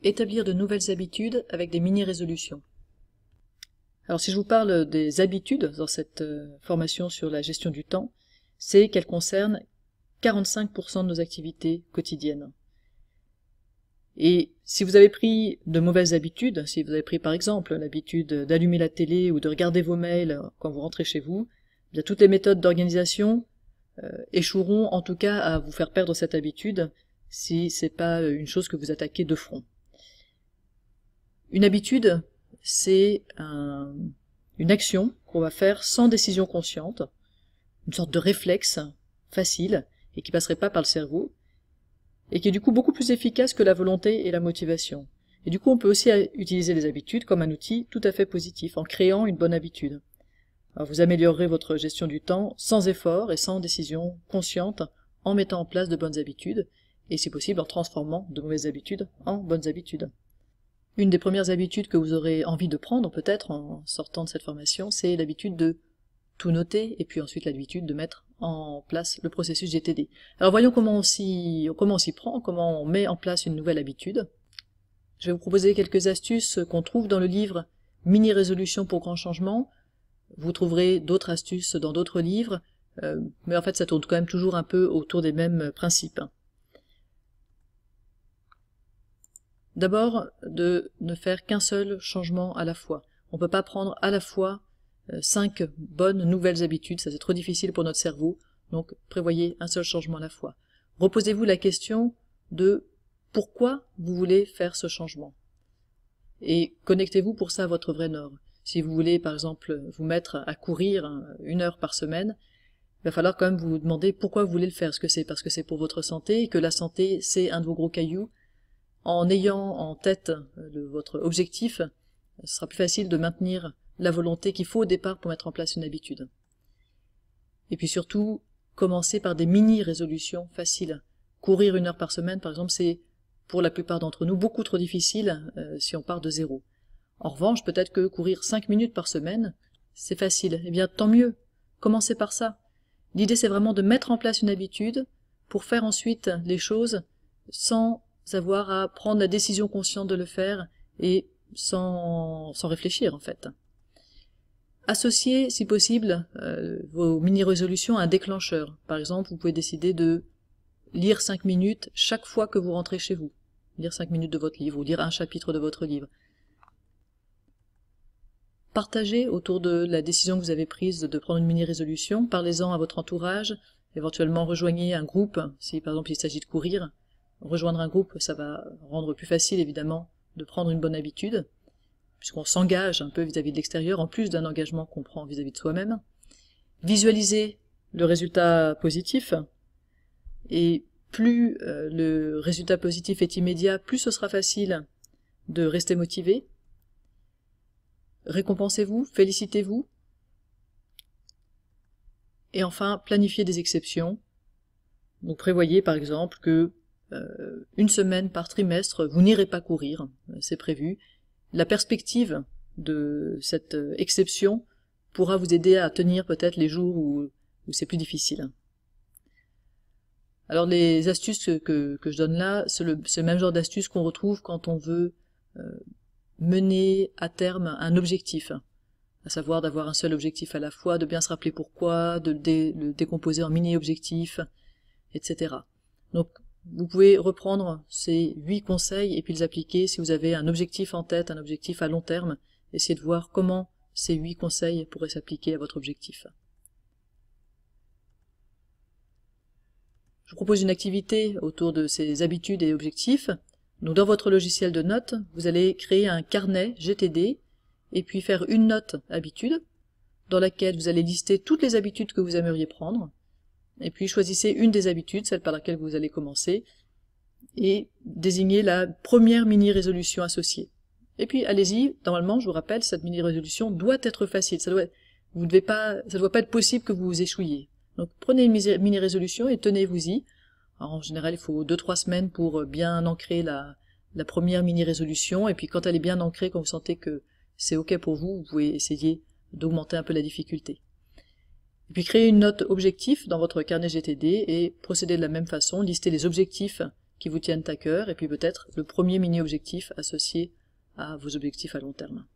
Établir de nouvelles habitudes avec des mini-résolutions. Alors si je vous parle des habitudes dans cette formation sur la gestion du temps, c'est qu'elles concernent 45% de nos activités quotidiennes. Et si vous avez pris de mauvaises habitudes, si vous avez pris par exemple l'habitude d'allumer la télé ou de regarder vos mails quand vous rentrez chez vous, eh bien toutes les méthodes d'organisation échoueront en tout cas à vous faire perdre cette habitude si c'est pas une chose que vous attaquez de front. Une habitude, c'est une action qu'on va faire sans décision consciente, une sorte de réflexe facile et qui passerait pas par le cerveau, et qui est du coup beaucoup plus efficace que la volonté et la motivation. Et du coup, on peut aussi utiliser les habitudes comme un outil tout à fait positif, en créant une bonne habitude. Alors, vous améliorerez votre gestion du temps sans effort et sans décision consciente, en mettant en place de bonnes habitudes, et si possible en transformant de mauvaises habitudes en bonnes habitudes. Une des premières habitudes que vous aurez envie de prendre peut-être en sortant de cette formation, c'est l'habitude de tout noter, et puis ensuite l'habitude de mettre en place le processus GTD. Alors voyons comment on s'y prend, comment on met en place une nouvelle habitude. Je vais vous proposer quelques astuces qu'on trouve dans le livre Mini résolution pour grand changement. Vous trouverez d'autres astuces dans d'autres livres, mais en fait ça tourne quand même toujours un peu autour des mêmes principes. D'abord, de ne faire qu'un seul changement à la fois. On ne peut pas prendre à la fois 5 bonnes nouvelles habitudes, ça c'est trop difficile pour notre cerveau, donc prévoyez un seul changement à la fois. Reposez-vous la question de pourquoi vous voulez faire ce changement. Et connectez-vous pour ça à votre vrai nord. Si vous voulez par exemple vous mettre à courir 1 heure par semaine, il va falloir quand même vous demander pourquoi vous voulez le faire. Est-ce que c'est parce que c'est pour votre santé, et que la santé c'est un de vos gros cailloux? En ayant en tête votre objectif, ce sera plus facile de maintenir la volonté qu'il faut au départ pour mettre en place une habitude. Et puis surtout, commencer par des mini-résolutions faciles. Courir 1 heure par semaine, par exemple, c'est pour la plupart d'entre nous beaucoup trop difficile si on part de zéro. En revanche, peut-être que courir 5 minutes par semaine, c'est facile. Eh bien, tant mieux. Commencez par ça. L'idée, c'est vraiment de mettre en place une habitude pour faire ensuite les choses sans avoir à prendre la décision consciente de le faire et sans réfléchir en fait. Associez, si possible, vos mini-résolutions à un déclencheur. Par exemple, vous pouvez décider de lire 5 minutes chaque fois que vous rentrez chez vous. Lire 5 minutes de votre livre ou lire un chapitre de votre livre. Partagez autour de la décision que vous avez prise de prendre une mini-résolution. Parlez-en à votre entourage. Éventuellement, rejoignez un groupe, si par exemple il s'agit de courir. Rejoindre un groupe, ça va rendre plus facile évidemment de prendre une bonne habitude, puisqu'on s'engage un peu vis-à-vis de l'extérieur, en plus d'un engagement qu'on prend vis-à-vis de soi-même. Visualisez le résultat positif, et plus le résultat positif est immédiat, plus ce sera facile de rester motivé. Récompensez-vous, félicitez-vous, et enfin planifiez des exceptions. Donc prévoyez par exemple que 1 semaine par trimestre, vous n'irez pas courir, c'est prévu. La perspective de cette exception pourra vous aider à tenir peut-être les jours où c'est plus difficile. Alors les astuces que je donne là, c'est le même genre d'astuces qu'on retrouve quand on veut mener à terme un objectif, à savoir d'avoir un seul objectif à la fois, de bien se rappeler pourquoi, de le décomposer en mini-objectifs, etc. Donc vous pouvez reprendre ces 8 conseils et puis les appliquer si vous avez un objectif en tête, un objectif à long terme. Essayez de voir comment ces 8 conseils pourraient s'appliquer à votre objectif. Je vous propose une activité autour de ces habitudes et objectifs. Donc dans votre logiciel de notes, vous allez créer un carnet GTD et puis faire une note habitude dans laquelle vous allez lister toutes les habitudes que vous aimeriez prendre. Et puis choisissez une des habitudes, celle par laquelle vous allez commencer, et désignez la première mini-résolution associée. Et puis allez-y, normalement, je vous rappelle, cette mini-résolution doit être facile, ça doit pas être possible que vous échouiez. Donc prenez une mini-résolution et tenez-vous-y. En général, il faut 2-3 semaines pour bien ancrer la première mini-résolution, et puis quand elle est bien ancrée, quand vous sentez que c'est ok pour vous, vous pouvez essayer d'augmenter un peu la difficulté. Et puis créez une note objectif dans votre carnet GTD et procédez de la même façon, listez les objectifs qui vous tiennent à cœur, et puis peut-être le premier mini-objectif associé à vos objectifs à long terme.